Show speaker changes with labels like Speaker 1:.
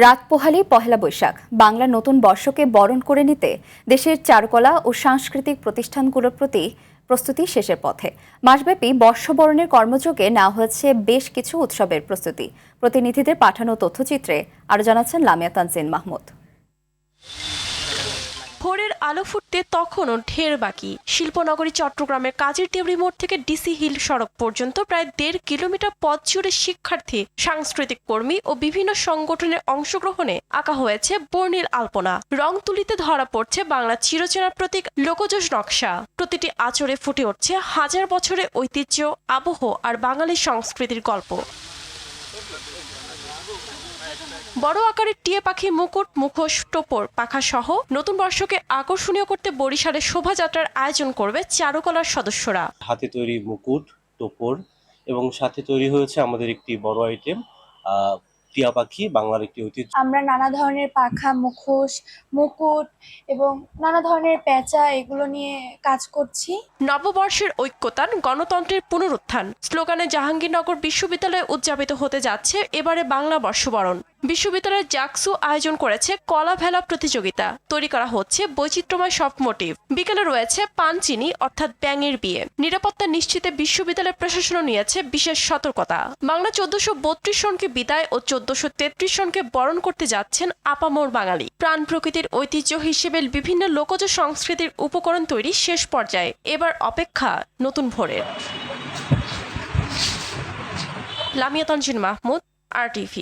Speaker 1: রাত পোহালেই পহেলা বৈশাখ বাংলা নতুন বর্ষকে বরণ করে নিতে দেশের চারুকলা ও সাংস্কৃতিক প্রতিষ্ঠানগুলোর প্রতি প্রস্তুতি শেষের পথে। মাসব্যাপী বর্ষবরণের কর্মযোগে নেওয়া হয়েছে বেশ কিছু উৎসবের প্রস্তুতি। প্রতিনিধিদের পাঠানো তথ্যচিত্রে আরও জানাচ্ছেন লামিয়া তানজিন মাহমুদ।
Speaker 2: ভোরের আলো ফুটতে তখনও ঢের বাকি। শিল্পনগরী চট্টগ্রামের কাজের টেবরি মোড় থেকে ডিসি হিল সড়ক পর্যন্ত প্রায় ১.৫ কিলোমিটার পথ জুড়ে শিক্ষার্থী, সাংস্কৃতিক কর্মী ও বিভিন্ন সংগঠনের অংশগ্রহণে আঁকা হয়েছে বর্ণিল আলপনা। রং তুলিতে ধরা পড়ছে বাংলা চিরচেনা প্রতীক লোকজ নকশা। প্রতিটি আঁচড়ে ফুটে উঠছে হাজার বছরের ঐতিহ্য, আবহ আর বাঙালি সংস্কৃতির গল্প। বড় আকারের টিয়া পাখি, মুকুট, মুখোশ, টোপর, পাখা সহ নতুন বর্ষকে আকর্ষণীয় করতে বরিশালে শোভাযাত্রার আয়োজন করবে চারুকলার সদস্যরা।
Speaker 3: হাতে তৈরি মুকুট, টোপর এবং সাথে তৈরি হয়েছে আমাদের একটি বড় আইটেম টিয়া পাখি, বাংলার একটি ঐতিহ্য।
Speaker 4: আমরা নানা ধরনের পাখা, মুখোশ, মুকুট এবং নানা ধরনের পেঁচা এগুলো নিয়ে কাজ করছি।
Speaker 2: নববর্ষের ঐক্যতান, গণতন্ত্রের পুনরুত্থান স্লোগানে জাহাঙ্গীরনগর বিশ্ববিদ্যালয়ে উদযাপিত হতে যাচ্ছে এবারে বাংলা বর্ষবরণ। বিশ্ববিদ্যালয়ের জাকসু আয়োজন করেছে কলা ভেলা প্রতিযোগিতা। তৈরি করা হচ্ছে বৈচিত্র্যময় সব মোটিভ। বিকেলে রয়েছে পান চিনি অর্থাৎ ব্যাঙের বিয়ে। নিরাপত্তা নিশ্চিতে বিশ্ববিদ্যালয় প্রশাসনও নিয়েছে বিশেষ সতর্কতা। বাংলা ১৪৩২ সনকে বিদায় ও ১৪৩৩ সনকে বরণ করতে যাচ্ছেন আপামর বাঙালি। প্রাণ প্রকৃতির ঐতিহ্য হিসেবে বিভিন্ন লোকজ সংস্কৃতির উপকরণ তৈরি শেষ পর্যায়ে। এবার অপেক্ষা নতুন ভোরের। লামিয়া তানজিন মাহমুদ, RTV।